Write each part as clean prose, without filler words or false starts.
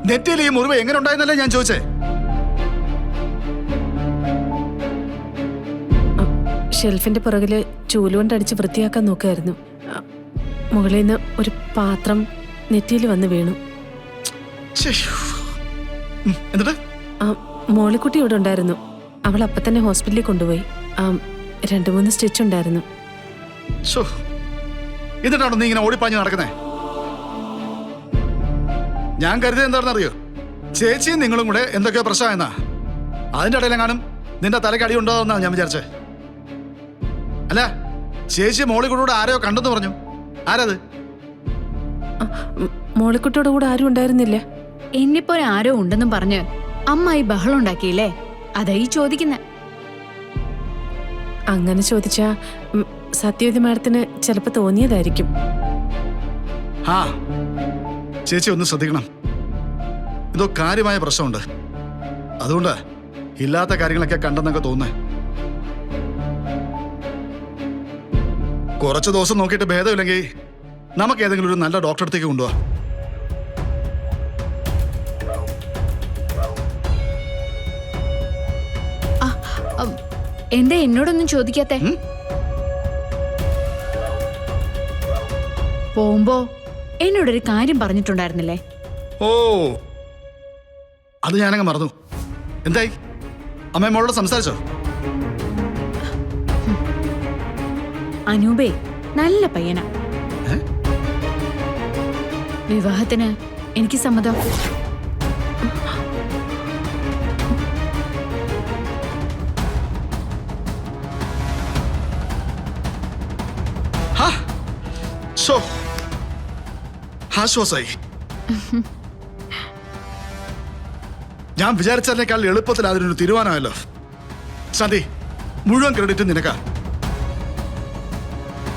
നെറ്റിയിൽ ഈ മുറിവ് എങ്ങനെ ഉണ്ടായെന്നല്ലേ ഞാൻ ചോദിച്ചേ. ഷെൽഫിന്റെ പുറകില് ചൂലുകൊണ്ടടിച്ച് വൃത്തിയാക്കാൻ നോക്കായിരുന്നു. മുകളിൽ നിന്ന് ഒരു പാത്രം നെറ്റിയിൽ വന്ന് വീണു. എന്നിട്ട് മോളിക്കുട്ടി ഇവിടെ ഉണ്ടായിരുന്നു. അവൾ അപ്പൊ തന്നെ ഹോസ്പിറ്റലിൽ കൊണ്ടുപോയി. 2-3 സ്റ്റിച്ച് ഉണ്ടായിരുന്നു. എന്നിട്ടാണോ നീ ഇങ്ങനെ ഓടിപ്പാഞ്ഞ് നടക്കുന്നേ? ഞാൻ കരുതിയത് എന്താണെന്നറിയോ, ചേച്ചിയും നിങ്ങളും കൂടെ എന്തൊക്കെയോ പ്രശ്നമായെന്നാ. അതിന്റെ ഇടയിലെങ്ങാനും നിന്റെ തലയ്ക്ക് അടി ഉണ്ടാവുമെന്നാ ഞാൻ വിചാരിച്ചേ. അല്ല, ചേച്ചി മോളിക്കുട്ടിയോട് ആരെയോ കണ്ടെന്ന് പറഞ്ഞു. ആരത്? മോളിക്കുട്ടിയുടെ കൂടെ ആരും ഉണ്ടായിരുന്നില്ല. എന്നെപ്പോലെ ആരോ ഉണ്ടെന്നും പറഞ്ഞ് അമ്മായി ബഹളം ഉണ്ടാക്കിയില്ലേ, അതായി ചോദിക്കുന്നെ. അങ്ങനെ ചോദിച്ചാ സത്യവതി മാഡത്തിന് ചിലപ്പോ തോന്നിയതായിരിക്കും. ആ, ചേച്ചി ഒന്ന് ശ്രദ്ധിക്കണം. ഇതോ കാര്യമായ പ്രശ്നമുണ്ട്. അതുകൊണ്ട് ഇല്ലാത്ത കാര്യങ്ങളൊക്കെ കണ്ടെന്നൊക്കെ തോന്നുന്നേ. കുറച്ച് ദിവസം നോക്കിയിട്ട് ഭേദമില്ലെങ്കിൽ നമുക്ക് ഏതെങ്കിലും ഒരു നല്ല ഡോക്ടറെ അടുത്തേക്ക് കൊണ്ടുപോവാ. എന്താ എന്നോടൊന്നും ചോദിക്കാത്തെ? പോകുമ്പോ എന്നോടൊരു കാര്യം പറഞ്ഞിട്ടുണ്ടായിരുന്നില്ലേ? ഓ, അത് ഞാനങ്ങ് മറന്നു. എന്തായി? അമ്മ മോളോട് സംസാരിച്ചോ? അനൂപേ നല്ല പയ്യനാ. വിവാഹത്തിന് എനിക്ക് സമ്മതം. ആശ്വാസായി. ഞാൻ വിചാരിച്ചതിനേക്കാൾ എളുപ്പത്തിൽ അതിനൊരു തീരുമാനമല്ലോ. ശാന്തി, മുഴുവൻ ക്രെഡിറ്റ് നിനക്കാ.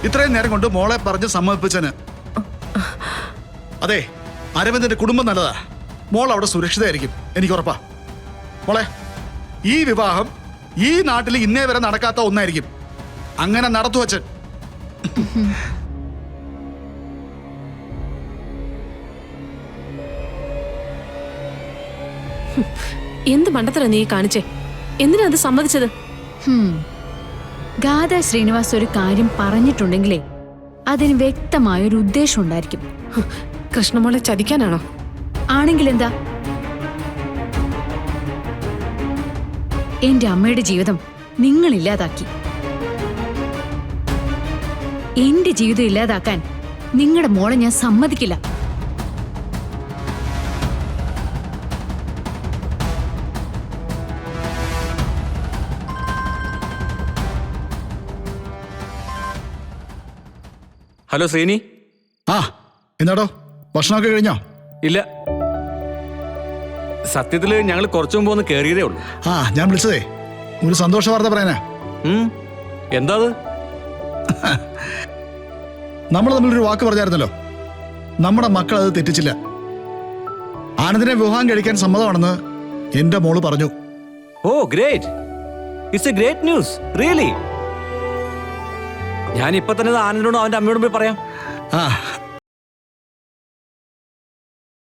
ഇത്രയും നേരം കൊണ്ട് മോളെ പറഞ്ഞ് സമ്മതിപ്പിച്ചന്. അതെ, അരവിന്ദന്റെ കുടുംബം നല്ലതാ. മോൾ അവിടെ സുരക്ഷിതയായിരിക്കും, എനിക്ക് ഉറപ്പാ. മോളെ, ഈ വിവാഹം ഈ നാട്ടിൽ ഇന്നേ വരെ നടക്കാത്ത ഒന്നായിരിക്കും. അങ്ങനെ നടത്തു വച്ചൻ. എന്ത് മണ്ടത്തര നീ കാണിച്ചേ? എന്തിനാ അത് സമ്മതിച്ചത്? ഗാഥ ശ്രീനിവാസ് ഒരു കാര്യം പറഞ്ഞിട്ടുണ്ടെങ്കിലേ അതിന് വ്യക്തമായൊരു ഉദ്ദേശം ഉണ്ടായിരിക്കും. കൃഷ്ണമോളെ ചതിക്കാനാണോ? ആണെങ്കിലെന്താ? എന്റെ അമ്മയുടെ ജീവിതം നിങ്ങൾ ഇല്ലാതാക്കി. എന്റെ ജീവിതം ഇല്ലാതാക്കാൻ നിങ്ങളുടെ മോളെ ഞാൻ സമ്മതിക്കില്ല. ഹലോ ശ്രീനി. ആ, എന്താടോ ഭക്ഷണമൊക്കെ കഴിഞ്ഞോ? ഇല്ല, സത്യത്തില് ഞങ്ങൾ കുറച്ചു മുമ്പ് ഒന്ന് കേറിയതേ ഉള്ളൂ. ആ, ഞാൻ വിളിച്ചതേ ഒരു സന്തോഷ വാർത്ത പറയാനാ. എന്താ അത്? നമ്മൾ തമ്മിലൊരു വാക്ക് പറഞ്ഞായിരുന്നല്ലോ. നമ്മുടെ മക്കൾ അത് തെറ്റിച്ചില്ല. ആനന്ദിനെ വിവാഹം കഴിക്കാൻ സമ്മതമാണെന്ന് എന്റെ മോള് പറഞ്ഞു. Oh great, it's a great news, really. ഞാൻ ഇപ്പൊ തന്നെ ആനന്ദിനോടും അവന്റെ അമ്മയോടും പോയി പറയാം. ആ,